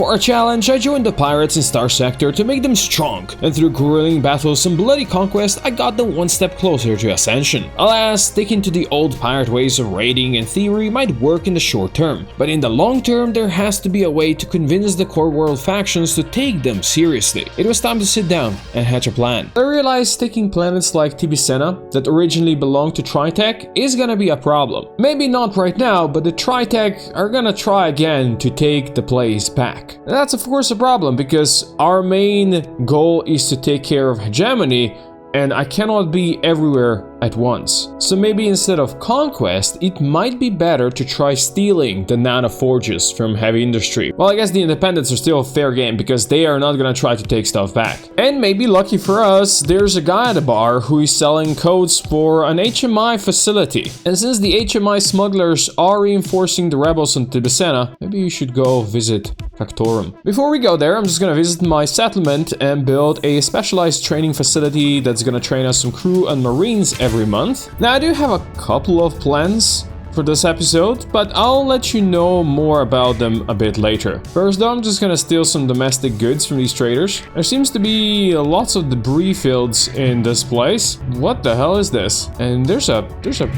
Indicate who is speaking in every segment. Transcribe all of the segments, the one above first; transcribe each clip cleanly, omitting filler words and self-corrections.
Speaker 1: For a challenge, I joined the pirates in Starsector to make them strong, and through grueling battles and bloody conquest, I got them one step closer to ascension. Alas, sticking to the old pirate ways of raiding in theory might work in the short term, but in the long term there has to be a way to convince the core world factions to take them seriously. It was time to sit down and hatch a plan. I realized taking planets like Tibicena, that originally belonged to Tritech, is gonna be a problem. Maybe not right now, but the Tritech are gonna try again to take the place back. And that's of course a problem, because our main goal is to take care of hegemony, and I cannot be everywhere at once. So maybe instead of conquest, it might be better to try stealing the nano forges from heavy industry. Well, I guess the independents are still a fair game because they are not gonna try to take stuff back. And maybe lucky for us, there's a guy at the bar who is selling codes for an HMI facility. And since the HMI smugglers are reinforcing the rebels on Tibicena, maybe you should go visit Factorum. Before we go there, I'm just gonna visit my settlement and build a specialized training facility that's gonna train us some crew and marines every month. Now I do have a couple of plans for this episode, but I'll let you know more about them a bit later. First though, I'm just gonna steal some domestic goods from these traders. There seems to be lots of debris fields in this place. What the hell is this? And there's a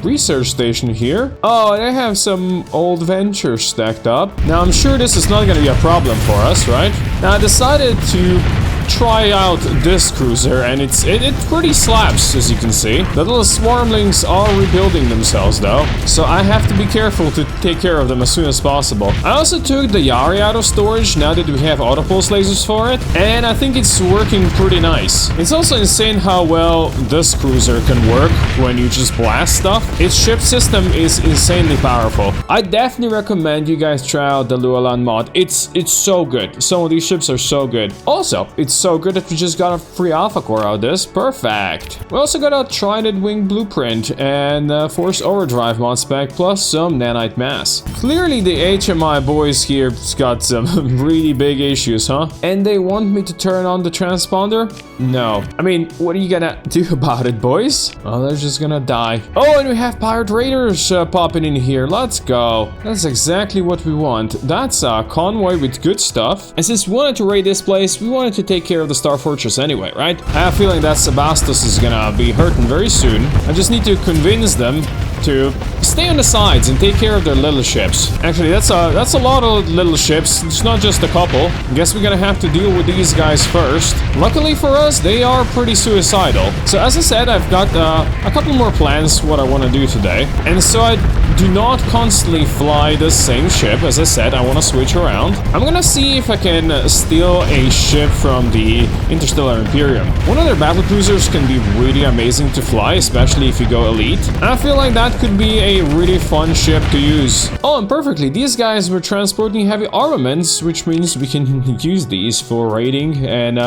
Speaker 1: research station here. Oh, they have some old ventures stacked up. Now I'm sure this is not gonna be a problem for us, right? Now I decided to try out this cruiser, and it pretty slaps, as you can see. The little swarmlings are rebuilding themselves though, so I have to be careful to take care of them as soon as possible. I also took the Yari out of storage now that we have autopulse lasers for it, and I think it's working pretty nice. It's also insane how well this cruiser can work when you just blast stuff. Its ship system is insanely powerful. I definitely recommend you guys try out the Luolan mod. It's so good. Some of these ships are so good. Also, it's so good that we just got a free alpha core out of this. Perfect. We also got a Trident Wing blueprint and Force Overdrive mod spec plus some nanite mass. Clearly the HMI boys here got some really big issues, huh? And they want me to turn on the transponder? No. I mean, what are you gonna do about it, boys? Oh, they're just gonna die. Oh, and we have pirate raiders popping in here. Let's go. That's exactly what we want. That's a convoy with good stuff. And since we wanted to raid this place, we wanted to take care of the Star Fortress anyway, right? I have a feeling that Sebastos is gonna be hurting very soon. I just need to convince them to stay on the sides and take care of their little ships. Actually, that's a lot of little ships. It's not just a couple. Guess we're gonna have to deal with these guys first. Luckily for us, they are pretty suicidal. So as I said, I've got a couple more plans what I want to do today. And so I do not constantly fly the same ship. As I said, I want to switch around. I'm gonna see if I can steal a ship from the Interstellar Imperium. One of their battlecruisers can be really amazing to fly, especially if you go elite. And I feel like that could be a really fun ship to use. Oh, and perfectly, these guys were transporting heavy armaments, which means we can use these for raiding and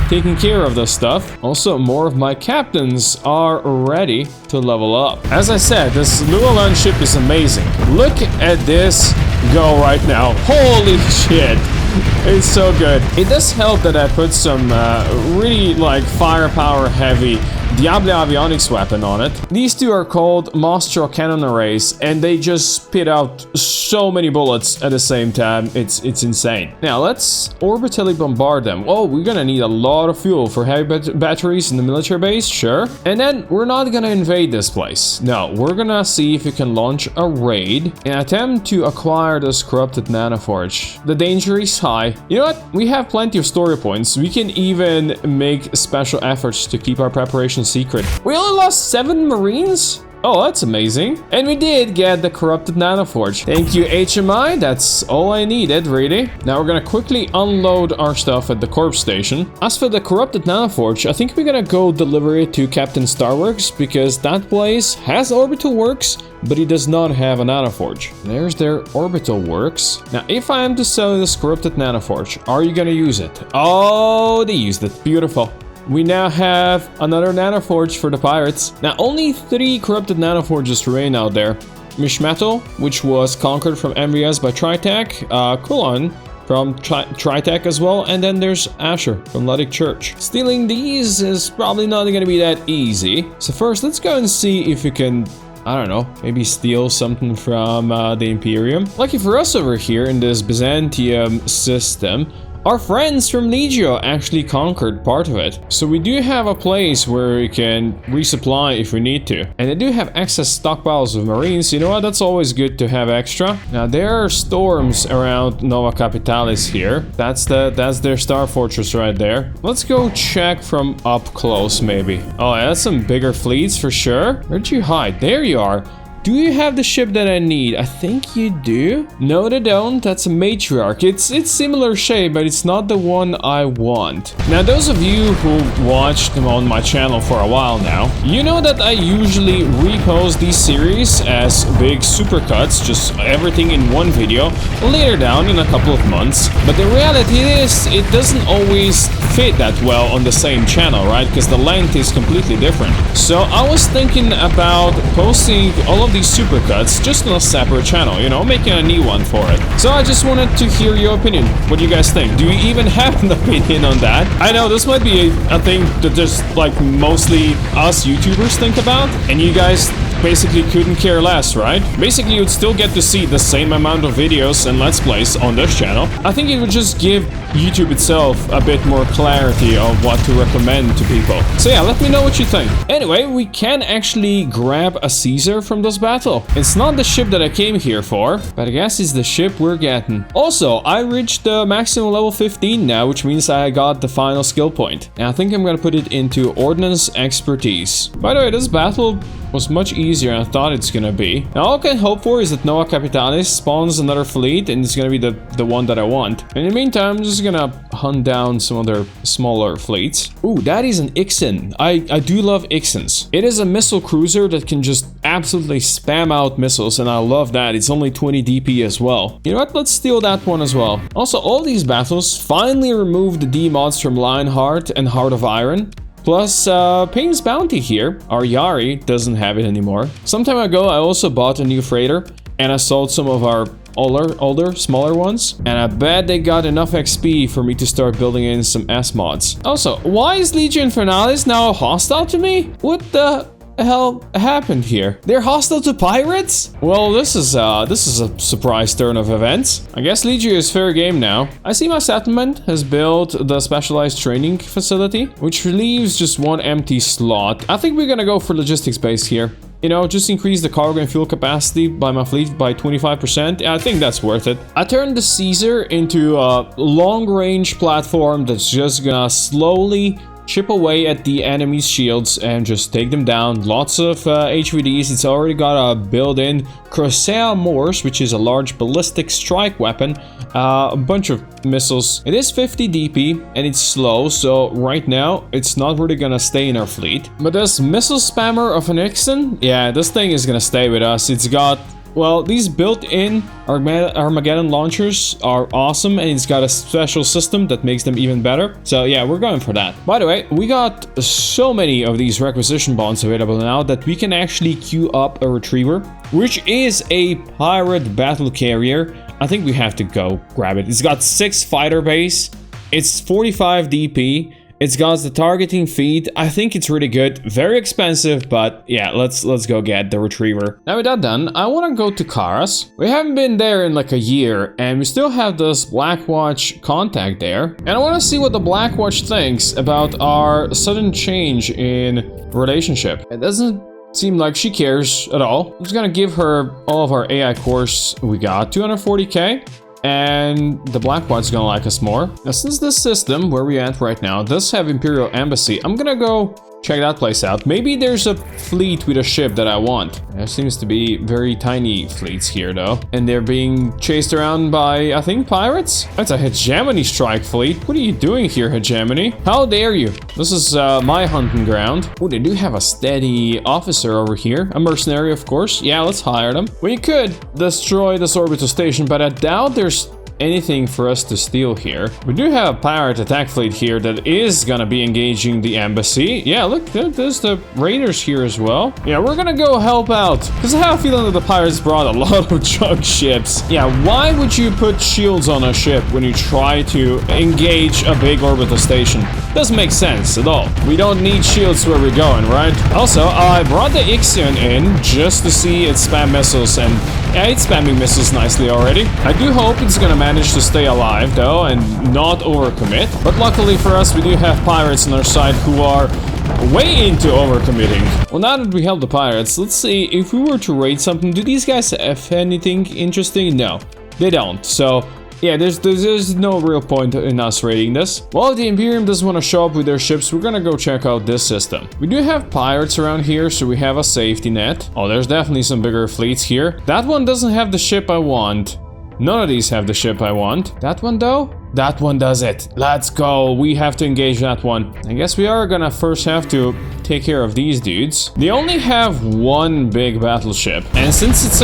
Speaker 1: taking care of the stuff. Also, more of my captains are ready to level up. As I said, this Luolan ship is amazing. Look at this go right now. Holy shit. It's so good. It does help that I put some really like firepower heavy Diable avionics weapon on it. These two are called Mostro cannon arrays, and they just spit out so many bullets at the same time. It's insane. Now let's orbitally bombard them. Oh, we're gonna need a lot of fuel for heavy batteries in the military base, sure. And then we're not gonna invade this place. No, we're gonna see if we can launch a raid and attempt to acquire this corrupted nanoforge. The danger is high. You know what? We have plenty of story points. We can even make special efforts to keep our preparations secret. We only lost 7 Marines? Oh, that's amazing. And we did get the corrupted nanoforge. Thank you, HMI. That's all I needed, really. Now we're gonna quickly unload our stuff at the corpse station. As for the corrupted nanoforge, I think we're gonna go deliver it to Captain Starworks, because that place has orbital works, but he does not have a nanoforge. There's their orbital works. Now, if I am to sell this corrupted nanoforge, are you gonna use it? Oh, they used it. Beautiful. We now have another nanoforge for the pirates. Now, only 3 corrupted nanoforges remain out there. Mishmetal, which was conquered from MVS by Tritech, Kulon from Tritech as well, and then there's Asher from Luddic Church. Stealing these is probably not going to be that easy. So first, let's go and see if we can I don't know, maybe steal something from the Imperium. Lucky for us over here in this Byzantium system, our friends from Legio actually conquered part of it. So we do have a place where we can resupply if we need to. And they do have excess stockpiles of marines. You know what? That's always good to have extra. Now there are storms around Nova Capitalis here. That's their star fortress right there. Let's go check from up close maybe. Oh, yeah, that's some bigger fleets for sure. Where'd you hide? There you are. Do you have the ship that I need? I think you do. No, they don't. That's a matriarch. It's similar shape, but it's not the one I want. Now, those of you who watched on my channel for a while now, you know that I usually repost these series as big supercuts, just everything in one video, later down in a couple of months. But the reality is, it doesn't always fit that well on the same channel, right? Because the length is completely different. So I was thinking about posting all of these supercuts just on a separate channel, you know, making a new one for it. So I just wanted to hear your opinion. What do you guys think? Do you even have an opinion on that? I know this might be a thing that just like mostly us YouTubers think about, and you guys basically couldn't care less, right? Basically, you'd still get to see the same amount of videos and Let's Plays on this channel. I think it would just give YouTube itself a bit more clarity of what to recommend to people. So yeah, let me know what you think. Anyway, we can actually grab a Caesar from this battle. It's not the ship that I came here for, but I guess it's the ship we're getting. Also, I reached the maximum level 15 now, which means I got the final skill point. And I think I'm gonna put it into Ordnance Expertise. By the way, this battle was much easier than I thought it's gonna be. Now all I can hope for is that Nova Capitalis spawns another fleet and it's gonna be the one that I want. And in the meantime, I'm just gonna hunt down some other smaller fleets. Ooh, that is an Ixen. I do love Ixens. It is a missile cruiser that can just absolutely spam out missiles, and I love that. It's only 20 DP as well. You know what? Let's steal that one as well. Also, all these battles finally removed the D mods from Lionheart and Heart of Iron. Plus, Pain's Bounty here, our Yari, doesn't have it anymore. Some time ago, I also bought a new freighter, and I sold some of our older, smaller ones. And I bet they got enough XP for me to start building in some S mods. Also, why is Legio Infernalis now hostile to me? What the hell happened here? They're hostile to pirates? Well, this is a surprise turn of events. I guess Legio is fair game now. I see my settlement has built the specialized training facility, which leaves just one empty slot. I think we're gonna go for logistics base here. You know, just increase the cargo and fuel capacity by my fleet by 25%. I think that's worth it. I turned the Caesar into a long-range platform that's just gonna slowly chip away at the enemy's shields and just take them down. Lots of HVDs. It's already got a built-in Crocea Morse, which is a large ballistic strike weapon. A bunch of missiles. It is 50 DP and it's slow, so right now it's not really gonna stay in our fleet. But this missile spammer of an Ixen, yeah, this thing is gonna stay with us. It's got, well, these built-in Armageddon launchers are awesome, and it's got a special system that makes them even better. So yeah, we're going for that. By the way, we got so many of these requisition bonds available now that we can actually queue up a retriever, which is a pirate battle carrier. I think we have to go grab it. It's got 6 fighter base. It's 45 DP. It's got the targeting feed. I think it's really good. Very expensive, but yeah, let's go get the retriever. Now with that done, I want to go to Karas. We haven't been there in like a year, and we still have this Blackwatch contact there. And I want to see what the Blackwatch thinks about our sudden change in relationship. It doesn't seem like she cares at all. I'm just gonna give her all of our AI cores we got, 240k. And the Blackwatch's gonna like us more. Now, since this system, where we're at right now, does have Imperial Embassy, I'm gonna go check that place out. Maybe there's a fleet with a ship that I want. There seems to be very tiny fleets here, though. And they're being chased around by, I think, pirates? That's a Hegemony strike fleet. What are you doing here, Hegemony? How dare you? This is my hunting ground. Oh, they do have a steady officer over here. A mercenary, of course. Yeah, let's hire them. We could destroy this orbital station, but I doubt there's anything for us to steal here. We do have a pirate attack fleet here that is gonna be engaging the embassy. Yeah, look, there's the raiders here as well. Yeah, we're gonna go help out, because I have a feeling that the pirates brought a lot of junk ships. Yeah, why would you put shields on a ship when you try to engage a big orbital station? Doesn't make sense at all. We don't need shields where we're going, right? Also, I brought the Ixion in just to see it spam missiles, and yeah, it's spamming missiles nicely already. I do hope it's gonna manage to stay alive though and not overcommit. But luckily for us, we do have pirates on our side who are way into overcommitting. Well, now that we help the pirates, let's see if we were to raid something. Do these guys have anything interesting? No, they don't. So yeah, there's no real point in us raiding this. Well, if the Imperium doesn't want to show up with their ships, we're gonna go check out this system. We do have pirates around here, so we have a safety net. Oh, there's definitely some bigger fleets here. That one doesn't have the ship I want. None of these have the ship I want. That one though? That one does it. Let's go. We have to engage that one. I guess we are gonna first have to take care of these dudes. They only have one big battleship, and since it's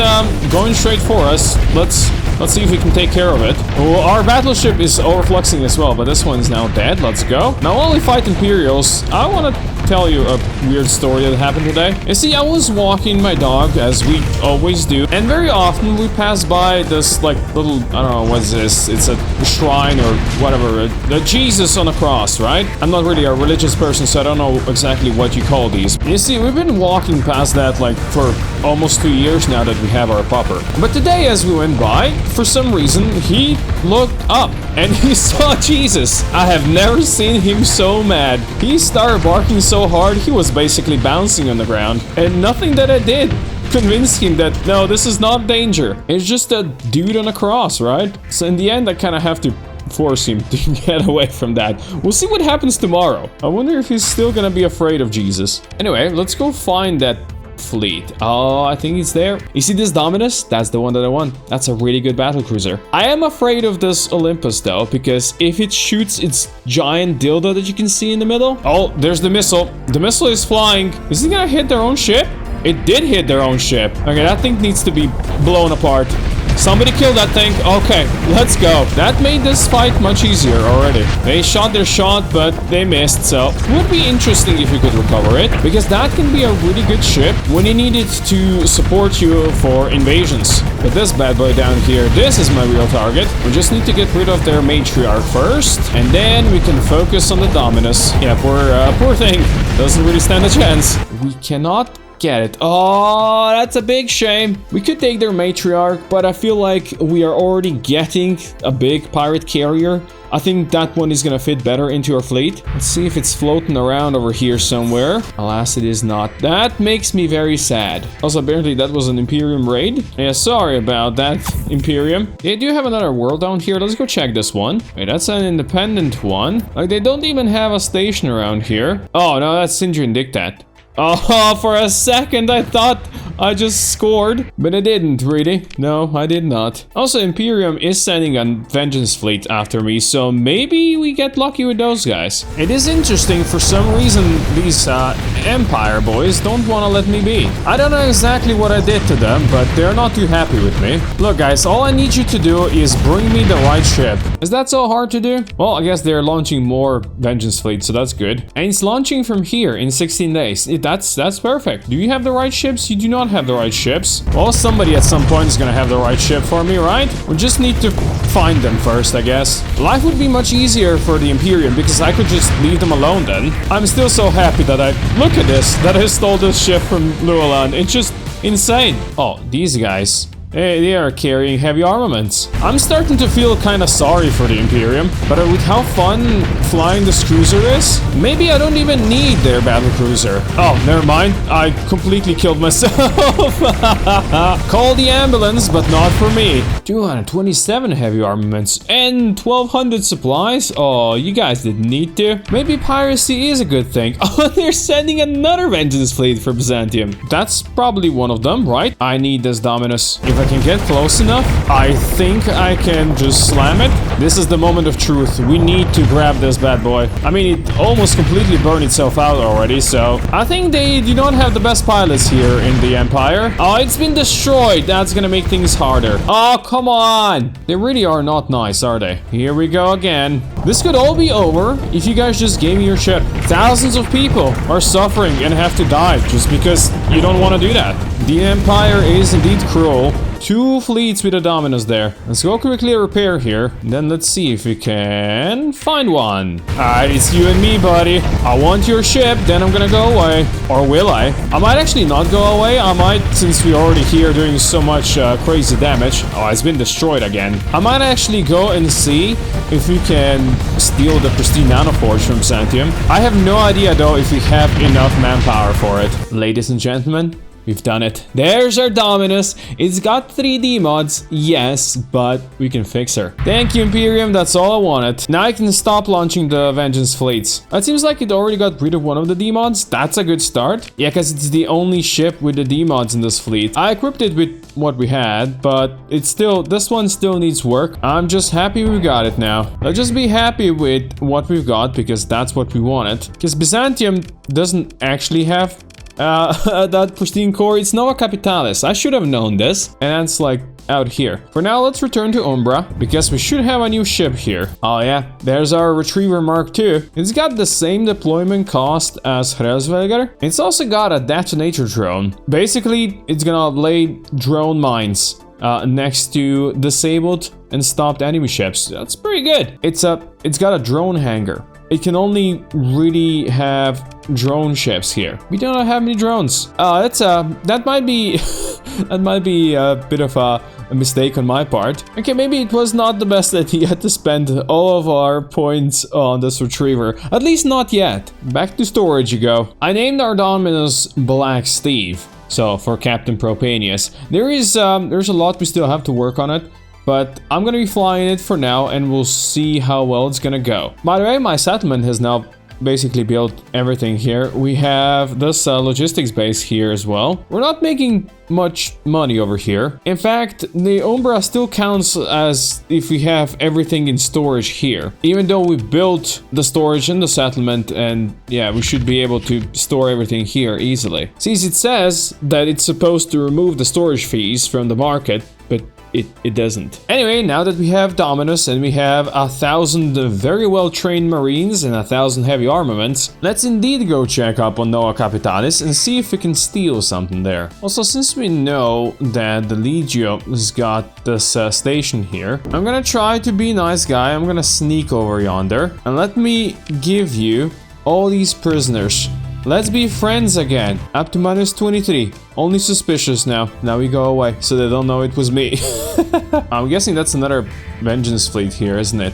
Speaker 1: going straight for us, let's see if we can take care of it. Well, our battleship is overfluxing as well, but this one's now dead. Let's go. Now, while we fight Imperials, I want to tell you a weird story that happened today. You see, I was walking my dog, as we always do, and very often we pass by this, like, little, I don't know, what's this? It's a shrine or whatever, the Jesus on a cross, right? I'm not really a religious person, so I don't know exactly what you call these. You see, we've been walking past that, like, for almost 2 years now that we have our popper. But today, as we went by, for some reason, he looked up and he saw Jesus. I have never seen him so mad. He started barking so hard, he was basically bouncing on the ground. And nothing that I did convinced him that, no, this is not danger. It's just a dude on a cross, right? So in the end, I kind of have to force him to get away from that. We'll see what happens tomorrow. I wonder if he's still gonna be afraid of Jesus. Anyway, let's go find that fleet. Oh, I think it's there. You see this Dominus? That's the one that I want. That's a really good battlecruiser. I am afraid of this Olympus though, because if it shoots its giant dildo that you can see in the middle. Oh, there's the missile. The missile is flying. Is it gonna hit their own ship? It did hit their own ship. Okay, that thing needs to be blown apart. Somebody killed that thing. Okay, let's go. That made this fight much easier already. They shot their shot, but they missed, so it would be interesting if we could recover it, because that can be a really good ship when you need it to support you for invasions. But this bad boy down here, this is my real target. We just need to get rid of their matriarch first, and then we can focus on the Dominus. Yeah, poor thing. Doesn't really stand a chance. We cannot get it. Oh, that's a big shame. We could take their matriarch, but I feel like we are already getting a big pirate carrier. I think that one is gonna fit better into our fleet. Let's see if it's floating around over here somewhere. Alas, it is not. That makes me very sad. Also, apparently that was an Imperium raid. Yeah, sorry about that, Imperium. They do have another world down here. Let's go check this one. Wait, that's an independent one. Like, they don't even have a station around here. Oh, no, that's Sindrian Dictat. Oh, for a second I thought I just scored, but I didn't really. No, I did not. Also, Imperium is sending a vengeance fleet after me, so maybe we get lucky with those guys. It is interesting, for some reason these Empire boys don't want to let me be. I don't know exactly what I did to them, but they're not too happy with me. Look guys, all I need you to do is bring me the right ship. Is that so hard to do? Well, I guess they're launching more vengeance fleets, so that's good. And it's launching from here in 16 days. That's perfect. Do you have the right ships? You do not have the right ships. Well, somebody at some point is gonna have the right ship for me, right? We just need to find them first, I guess. Life would be much easier for the Imperium because I could just leave them alone then. I'm still so happy that look at this, that I stole this ship from Llewellyn. It's just insane. Oh, these guys. Hey, they are carrying heavy armaments. I'm starting to feel kind of sorry for the Imperium, but with how fun flying this cruiser is, maybe I don't even need their battlecruiser. Oh, never mind. I completely killed myself. Call the ambulance, but not for me. 227 heavy armaments and 1200 supplies. Oh, you guys didn't need to. Maybe piracy is a good thing. Oh, they're sending another vengeance fleet for Byzantium. That's probably one of them, right? I need this Dominus. If I can get close enough, I think I can just slam it. This is the moment of truth. We need to grab this bad boy. I mean, it almost completely burned itself out already, so I think they do not have the best pilots here in the Empire. Oh, it's been destroyed. That's gonna make things harder. Oh, come on. They really are not nice, are they? Here we go again. This could all be over if you guys just gave me your ship. Thousands of people are suffering and have to die just because you don't want to do that. The Empire is indeed cruel. 2 fleets with a Dominus there. Let's go quickly repair here. Then let's see if we can find one. Alright, it's you and me, buddy. I want your ship, then I'm gonna go away. Or will I? I might actually not go away. I might, since we're already here doing so much crazy damage. Oh, it's been destroyed again. I might actually go and see if we can steal the pristine nanoforge from Byzantium. I have no idea though if we have enough manpower for it. Ladies and gentlemen, we've done it. There's our Dominus. It's got 3D mods, yes, but we can fix her. Thank you, Imperium. That's all I wanted. Now I can stop launching the Vengeance fleets. It seems like it already got rid of one of the D mods. That's a good start. Yeah, because it's the only ship with the D mods in this fleet. I equipped it with what we had, but it's still, this one still needs work. I'm just happy we got it now. Let's just be happy with what we've got because that's what we wanted. Because Byzantium doesn't actually have that pristine core. It's now a capitalis. I should have known this, and that's like out here. For now, let's return to Umbra because we should have a new ship here. Oh yeah, there's our Retriever Mark II. It's got the same deployment cost as Hresvelger. It's also got a detonator drone. Basically, it's gonna lay drone mines next to disabled and stopped enemy ships. That's pretty good. It's got a drone hangar. It can only really have drone ships here. We do not have any drones. That might be that might be a bit of a mistake on my part. Okay, maybe it was not the best idea to spend all of our points on this retriever. At least not yet. Back to storage you go. I named our Dominus Black Steve. So for Captain Propanius, there's a lot we still have to work on it. But I'm gonna be flying it for now and we'll see how well it's gonna go. By the way, my settlement has now basically built everything here. We have this logistics base here as well. We're not making much money over here. In fact, the Umbra still counts as if we have everything in storage here. Even though we built the storage in the settlement and yeah, we should be able to store everything here easily. Since it says that it's supposed to remove the storage fees from the market, but it doesn't. Anyway, now that we have Dominus and we have 1,000 very well trained marines and 1,000 heavy armaments, let's indeed go check up on Nova Capitalis and see if we can steal something there. Also, since we know that the Legio has got this station here, I'm gonna try to be a nice guy. I'm gonna sneak over yonder and let me give you all these prisoners. Let's be friends again. Up to -23. Only suspicious now. Now we go away, so they don't know it was me. I'm guessing that's another Vengeance fleet here, isn't it?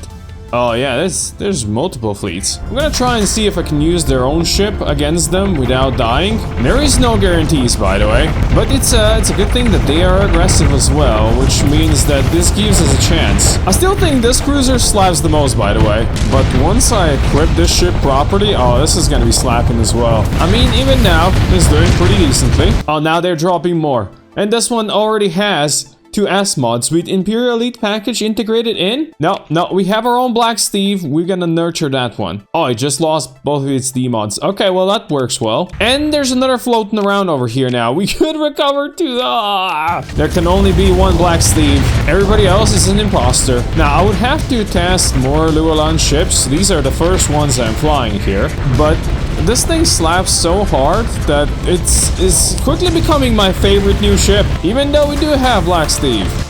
Speaker 1: Oh yeah, there's multiple fleets. I'm gonna try and see if I can use their own ship against them without dying. There is no guarantees, by the way, but it's a good thing that they are aggressive as well, which means that this gives us a chance. I still think this cruiser slaps the most, by the way, but once I equip this ship properly, oh, this is gonna be slapping as well. I mean, even now, it's doing pretty decently. Oh, now they're dropping more, and this one already has 2 S mods with Imperial Elite package integrated in? No, we have our own Black Steve. We're gonna nurture that one. Oh, it just lost both of its D mods. Okay, well, that works well. And there's another floating around over here now. We could recover 2. There can only be 1 Black Steve. Everybody else is an imposter. Now, I would have to test more Llewellyn ships. These are the first ones I'm flying here. But this thing slaps so hard that it's quickly becoming my favorite new ship, even though we do have Black Steve.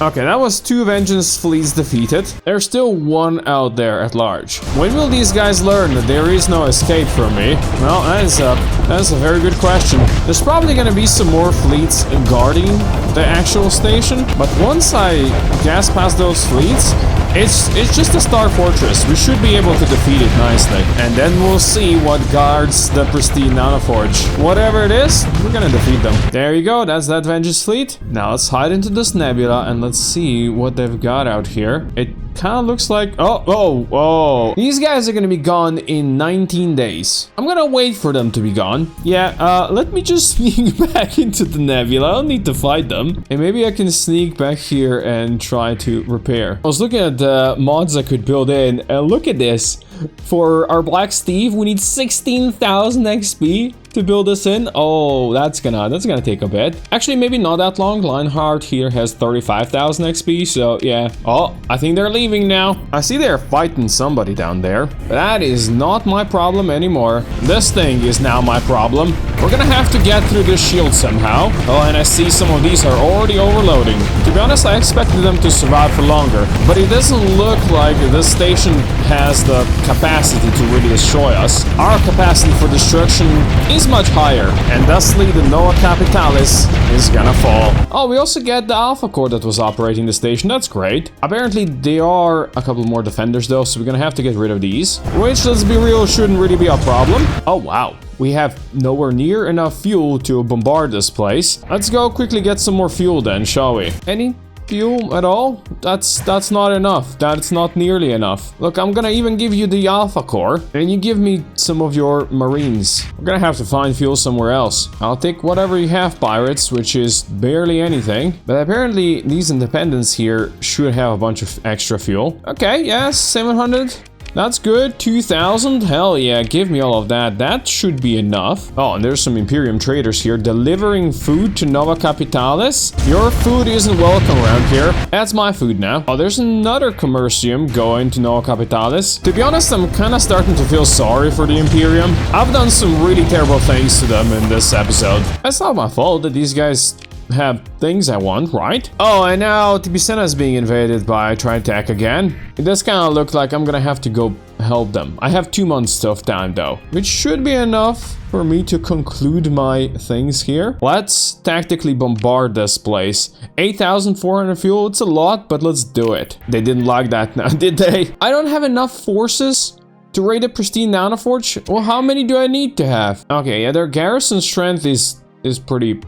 Speaker 1: Okay, that was 2 Vengeance fleets defeated. There's still 1 out there at large. When will these guys learn that there is no escape from me? Well, that's a very good question. There's probably gonna be some more fleets guarding the actual station, but once I gas past those fleets, it's just a star fortress. We should be able to defeat it nicely. And then we'll see what guards the pristine nanoforge. Whatever it is, we're gonna defeat them. There you go, that's that Vengeance fleet. Now let's hide into this nebula and let's see what they've got out here. It kind of looks like... Oh. These guys are gonna be gone in 19 days. I'm gonna wait for them to be gone. Yeah, let me just sneak back into the nebula. I don't need to fight them. And maybe I can sneak back here and try to repair. I was looking at the mods I could build in, and look at this. For our Black Steve, we need 16,000 XP. to build this in. Oh, that's gonna take a bit. Actually, maybe not that long. Lionheart here has 35,000 XP, so yeah. Oh, I think they're leaving now. I see they're fighting somebody down there. But that is not my problem anymore. This thing is now my problem. We're gonna have to get through this shield somehow. Oh, and I see some of these are already overloading. To be honest, I expected them to survive for longer, but it doesn't look like this station has the capacity to really destroy us. Our capacity for destruction is much higher, and thusly the Nova Capitalis is gonna fall. Oh, we also get the Alpha Core that was operating the station. That's great. Apparently there are a couple more defenders though, so we're gonna have to get rid of these, which, let's be real, shouldn't really be a problem. Oh wow, we have nowhere near enough fuel to bombard this place. Let's go quickly get some more fuel then, shall we? Any fuel at all? That's not enough. That's not nearly enough. Look, I'm gonna even give you the Alpha Core, and you give me some of your Marines. We're gonna have to find fuel somewhere else. I'll take whatever you have, pirates, which is barely anything. But apparently these independents here should have a bunch of extra fuel. Okay, yes, 700. That's good. 2,000. Hell yeah, give me all of that. That should be enough. Oh, and there's some Imperium traders here delivering food to Nova Capitalis. Your food isn't welcome around here. That's my food now. Oh, there's another commercium going to Nova Capitalis. To be honest, I'm kind of starting to feel sorry for the Imperium. I've done some really terrible things to them in this episode. That's not my fault that these guys have things I want, right? Oh, and now Tibicena is being invaded by Tritech again. It does kind of look like I'm gonna have to go help them. I have 2 months of time though, which should be enough for me to conclude my things here. Let's tactically bombard this place. 8,400 fuel, it's a lot, but let's do it. They didn't like that now, did they? I don't have enough forces to raid a pristine nanoforge. Well, how many do I need to have? Okay, yeah, their garrison strength is pretty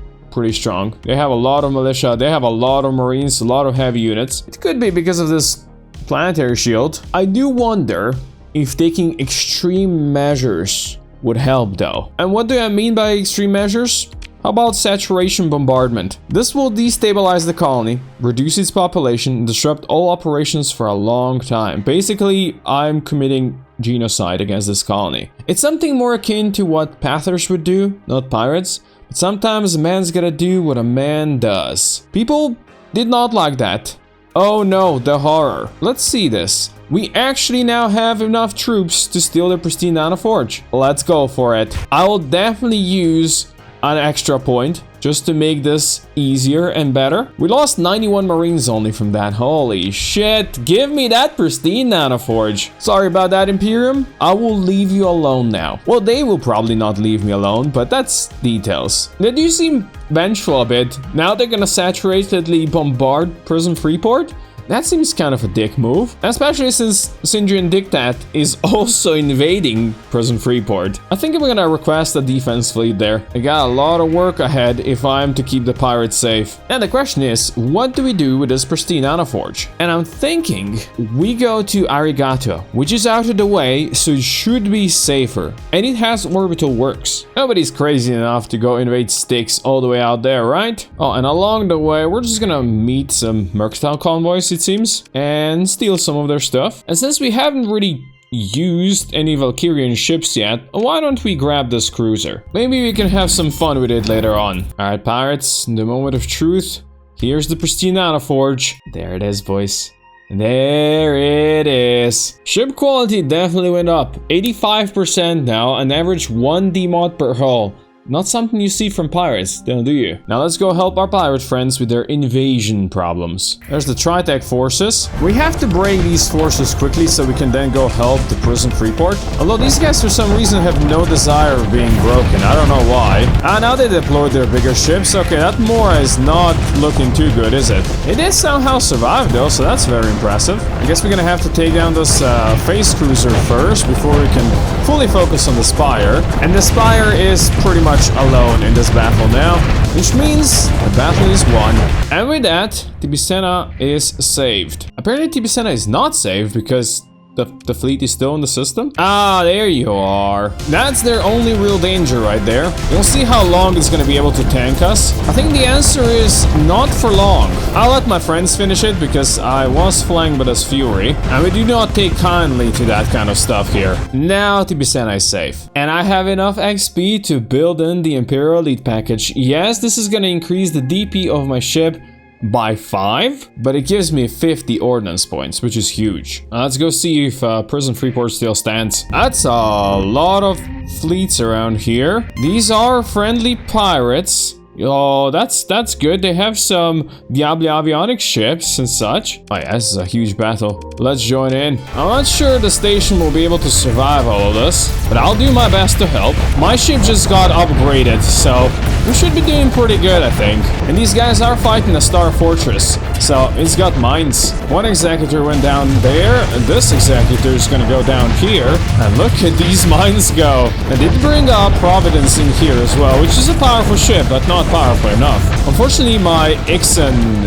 Speaker 1: strong. They have a lot of militia, they have a lot of marines, a lot of heavy units. It could be because of this planetary shield. I do wonder if taking extreme measures would help though. And what do I mean by extreme measures? How about saturation bombardment? This will destabilize the colony, reduce its population, and disrupt all operations for a long time. Basically, I'm committing genocide against this colony. It's something more akin to what Pathers would do, not pirates. Sometimes a man's gotta do what a man does. People did not like that. Oh no, the horror. Let's see this. We actually now have enough troops to steal the pristine nanoforge. Let's go for it. I will definitely use an extra point just to make this easier and better. We lost 91 marines only from that. Holy shit. Give me that pristine nanoforge. Sorry about that, Imperium. I will leave you alone now. Well, they will probably not leave me alone, but that's details. They do seem vengeful a bit. Now they're gonna saturatedly bombard Prison Freeport? That seems kind of a dick move, especially since Syndrian Dictat is also invading Prison Freeport. I think I'm gonna request a defense fleet there. I got a lot of work ahead if I'm to keep the pirates safe. And the question is, what do we do with this pristine nanoforge? And I'm thinking we go to Arigato, which is out of the way, so it should be safer. And it has orbital works. Nobody's crazy enough to go invade Styx all the way out there, right? Oh, and along the way, we're just gonna meet some Mercantile convoys, it seems, and steal some of their stuff. And since we haven't really used any Valkyrian ships yet, why don't we grab this cruiser? Maybe we can have some fun with it later on. Alright, pirates, the moment of truth. Here's the pristine nanoforge. There it is, boys. There it is. Ship quality definitely went up. 85% now, an average 1 DMOD per hull. Not something you see from pirates, don't do you? Now let's go help our pirate friends with their invasion problems. There's the Tritech forces. We have to break these forces quickly so we can then go help the Prison Freeport. Although these guys for some reason have no desire of being broken. I don't know why. Ah, now they deployed their bigger ships. Okay, that Mora is not looking too good, is it? It did somehow survive though, so that's very impressive. I guess we're gonna have to take down this phase cruiser first before we can fully focus on the Spire. And the Spire is pretty much alone in this battle now, which means the battle is won. And with that, Tibicena is saved. Apparently Tibicena is not saved because The fleet is still in the system? Ah, there you are. That's their only real danger right there. We'll see how long it's gonna be able to tank us. I think the answer is not for long. I'll let my friends finish it because I was flanked by this fury. And we do not take kindly to that kind of stuff here. Now to be semi-safe. And I have enough XP to build in the Imperial Elite package. Yes, this is gonna increase the DP of my ship by 5, but it gives me 50 ordnance points, which is huge. Let's go see if Prison Freeport still stands. That's a lot of fleets around here. These are friendly pirates. Oh, that's good. They have some Diablo avionics ships and such. Oh yeah, this is a huge battle. Let's join in. I'm not sure the station will be able to survive all of this, but I'll do my best to help. My ship just got upgraded, so we should be doing pretty good, I think. And these guys are fighting a Star Fortress, so it's got mines. One executor went down there, and this executor is gonna go down here. And look at these mines go. I did bring up Providence in here as well, which is a powerful ship, but not powerful enough. Unfortunately, my Ixon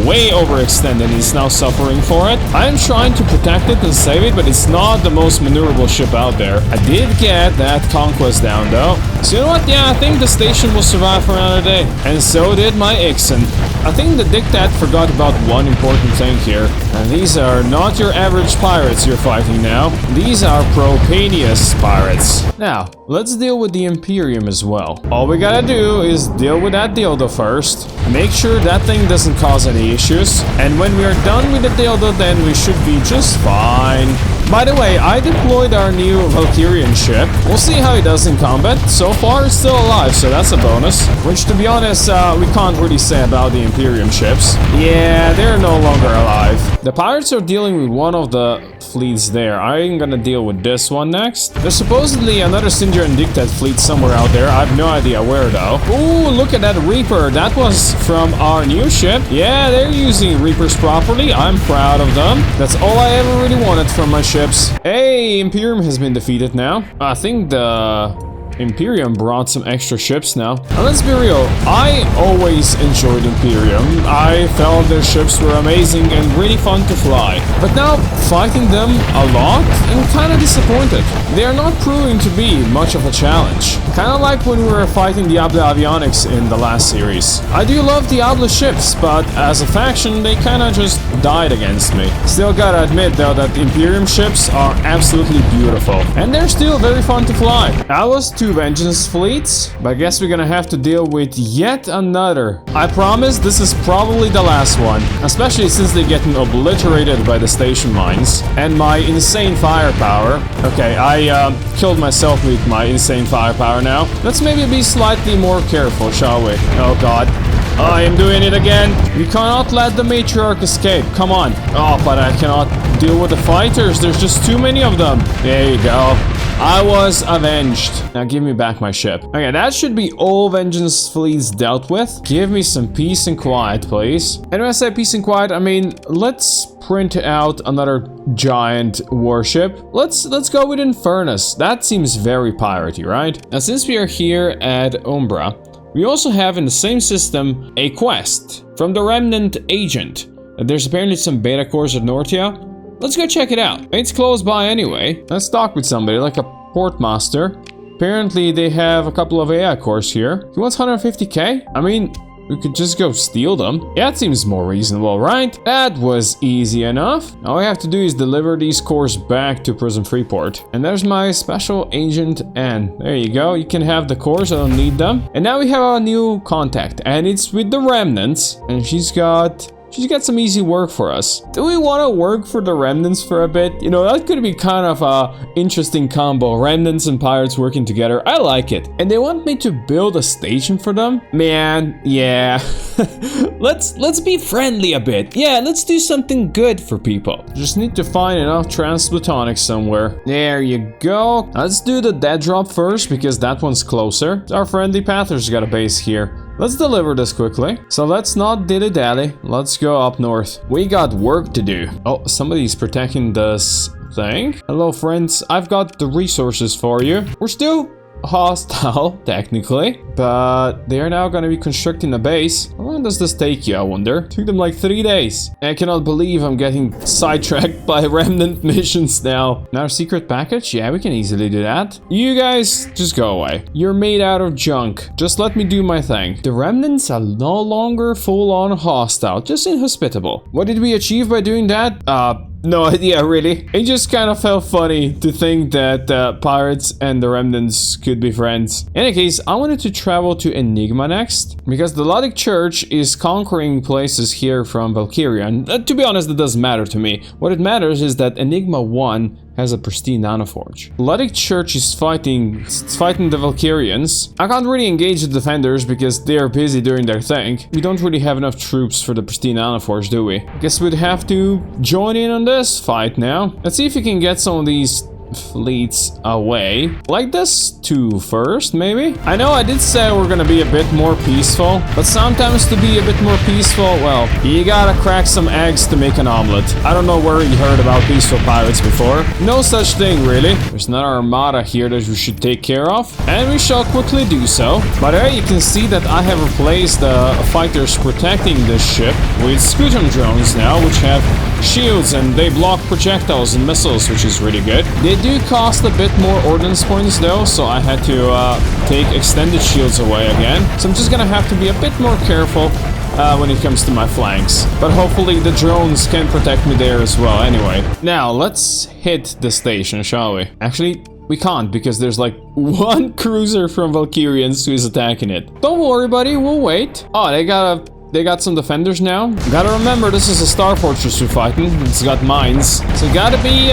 Speaker 1: way overextended and is now suffering for it. I am trying to protect it and save it, but it's not the most maneuverable ship out there. I did get that Conquest down though. So you know what? Yeah, I think the station will survive for another day. And so did my Ixon. I think the Dictat forgot about one important thing here. And these are not your average pirates you're fighting now. These are Propanius pirates. Now, let's deal with the Imperium as well. All we gotta do is deal with that dildo first. Make sure that thing doesn't cause any issues. And when we are done with the dildo, then we should be just fine. By the way, I deployed our new Valkyrian ship. We'll see how it does in combat. So far, it's still alive, so that's a bonus. Which, to be honest, we can't really say about the Imperium ships. Yeah, they're no longer alive. The pirates are dealing with one of the fleets there. I'm gonna deal with this one next. There's supposedly another Cinder and Dictat fleet somewhere out there. I have no idea where, though. Ooh, look at that Reaper. That was from our new ship. Yeah, they're using Reapers properly. I'm proud of them. That's all I ever really wanted from my ships. Hey, Imperium has been defeated now. I think the Imperium brought some extra ships now. And let's be real, I always enjoyed Imperium. I felt their ships were amazing and really fun to fly. But now, fighting them a lot, I'm kinda disappointed. They are not proving to be much of a challenge. Kinda like when we were fighting Diablo Avionics in the last series. I do love Diablo ships, but as a faction, they kinda just died against me. Still gotta admit though that Imperium ships are absolutely beautiful. And they're still very fun to fly. I was 2 Vengeance fleets, but I guess we're gonna have to deal with yet another. I promise this is probably the last one, especially since they're getting obliterated by the station mines and my insane firepower. Okay, I killed myself with my insane firepower now. Let's maybe be slightly more careful, shall we? Oh god. I am doing it again. You cannot let the matriarch escape. Come on. Oh, but I cannot deal with the fighters. There's just too many of them. There you go. I was avenged. Now give me back my ship. Okay, that should be all Vengeance fleets dealt with. Give me some peace and quiet, please. And when I say peace and quiet, I mean, let's print out another giant warship. Let's go with Infernus. That seems very piratey, right? Now, since we are here at Umbra, we also have in the same system a quest from the Remnant agent. There's apparently some beta cores at Nortia. Let's go check it out. It's close by anyway. Let's talk with somebody, like a portmaster. Apparently they have a couple of AI cores here. He wants 150k? I mean, we could just go steal them. Yeah, that seems more reasonable, right? That was easy enough. All I have to do is deliver these cores back to Prison Freeport. And there's my special agent Anne. There you go. You can have the cores. I don't need them. And now we have a new contact. And it's with the Remnants. And she's got some easy work for us. Do we want to work for the Remnants for a bit? You know, that could be kind of a interesting combo. Remnants and pirates working together. I like it. And they want me to build a station for them? Man, yeah. Let's be friendly a bit. Yeah, let's do something good for people. Just need to find enough transplutonics somewhere. There you go. Let's do the dead drop first because that one's closer. Our friendly Pathers got a base here. Let's deliver this quickly. So let's not dilly-dally. Let's go up north. We got work to do. Oh, somebody's protecting this thing. Hello, friends. I've got the resources for you. We're still hostile, technically, but they are now going to be constructing a base. How long does this take you, I wonder? It took them like 3 days. I cannot believe I'm getting sidetracked by Remnant missions now. Now, secret package? Yeah, we can easily do that. You guys, just go away. You're made out of junk. Just let me do my thing. The Remnants are no longer full-on hostile, just inhospitable. What did we achieve by doing that? No idea, really. It just kind of felt funny to think that pirates and the Remnants could be friends. In any case, I wanted to travel to Enigma next, because the Luddic Church is conquering places here from Valkyria. And to be honest, it doesn't matter to me. What it matters is that Enigma 1 has a pristine nanoforge. Luddic Church is fighting the Valkyrians. I can't really engage the defenders because they're busy doing their thing. We don't really have enough troops for the pristine nanoforge, do we? Guess we'd have to join in on this fight now. Let's see if we can get some of these fleets away. Like this two first, maybe? I know I did say we're gonna be a bit more peaceful, but sometimes to be a bit more peaceful, well, you gotta crack some eggs to make an omelet. I don't know where you heard about peaceful pirates before. No such thing, really. There's another armada here that we should take care of, and we shall quickly do so. By the way, you can see that I have replaced the fighters protecting this ship with scutum drones now, which have shields and they block projectiles and missiles, which is really good. They do cost a bit more ordnance points though, so I had to take extended shields away again. So I'm just gonna have to be a bit more careful when it comes to my flanks. But hopefully the drones can protect me there as well anyway. Now, let's hit the station, shall we? Actually, we can't because there's like one cruiser from Valkyrians who is attacking it. Don't worry, buddy, we'll wait. Oh, they got some defenders now. Gotta remember, this is a Star Fortress we're fighting. It's got mines, so gotta be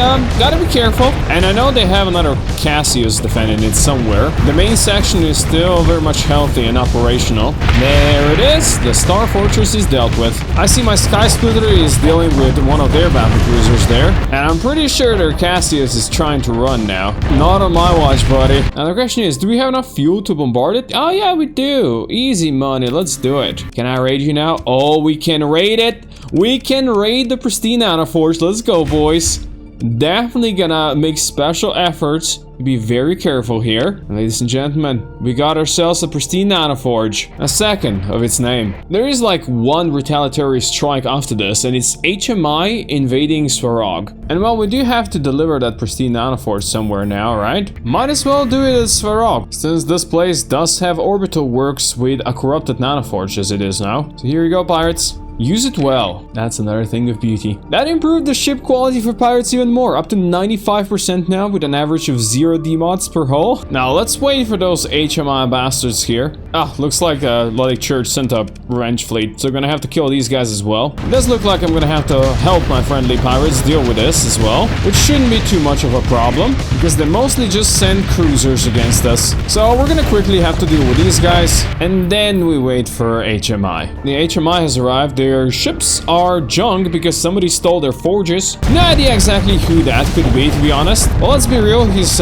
Speaker 1: careful. And I know they have another Cassius defending it somewhere. The main section is still very much healthy and operational. There it is. The Star Fortress is dealt with. I see my Sky Splitter is dealing with one of their battlecruisers there, and I'm pretty sure their Cassius is trying to run now. Not on my watch, buddy. Now the question is, do we have enough fuel to bombard it? Oh yeah, we do. Easy money. Let's do it. Can I raid you now? Oh, we can raid it. We can raid the pristine nanoforge. Let's go, boys. Definitely gonna make special efforts to be very careful here. Ladies and gentlemen, we got ourselves a pristine nanoforge, a second of its name. There is like one retaliatory strike after this, and it's HMI invading Svarog. And well, we do have to deliver that pristine nanoforge somewhere now, right? Might as well do it at Svarog, since this place does have orbital works with a corrupted nanoforge as it is now. So here you go, pirates. Use it well. That's another thing of beauty. That improved the ship quality for pirates even more, up to 95% now with an average of 0 demods per hull. Now let's wait for those HMI bastards here. Ah, looks like the Luddic Church sent a revenge fleet, so we're gonna have to kill these guys as well. It does look like I'm gonna have to help my friendly pirates deal with this as well, which shouldn't be too much of a problem, because they mostly just send cruisers against us. So we're gonna quickly have to deal with these guys, and then we wait for HMI. The HMI has arrived. Their ships are junk because somebody stole their forges. No idea exactly who that could be, to be honest. Well, let's be real, he's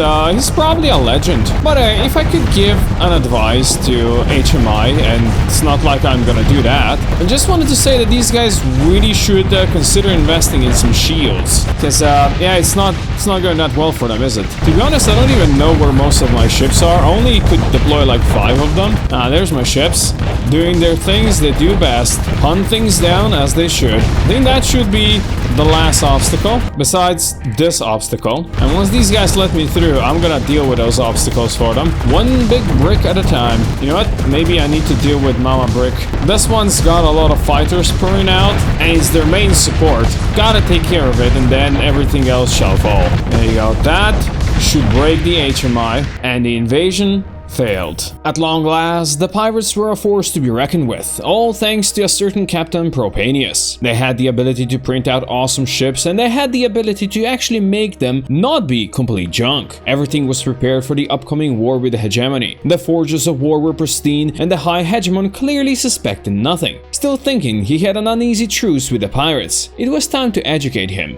Speaker 1: probably a legend. But if I could give an advice to HMI, and it's not like I'm gonna do that, I just wanted to say that these guys really should consider investing in some shields. Because, yeah, it's not going that well for them, is it? To be honest, I don't even know where most of my ships are. I only could deploy like 5 of them. There's my ships. Doing their things they do best. Hunt things down as they should. I think that should be the last obstacle, besides this obstacle. And once these guys let me through, I'm gonna deal with those obstacles for them. One big brick at a time. You know what? Maybe I need to deal with Mama Brick. This one's got a lot of fighters pouring out, and it's their main support. Gotta take care of it, and then everything else shall fall. There you go. That should break the HMI, and the invasion failed. At long last, the pirates were a force to be reckoned with, all thanks to a certain Captain Propanius. They had the ability to print out awesome ships, and they had the ability to actually make them not be complete junk. Everything was prepared for the upcoming war with the hegemony. The forges of war were pristine, and the High Hegemon clearly suspected nothing. Still thinking he had an uneasy truce with the pirates, it was time to educate him.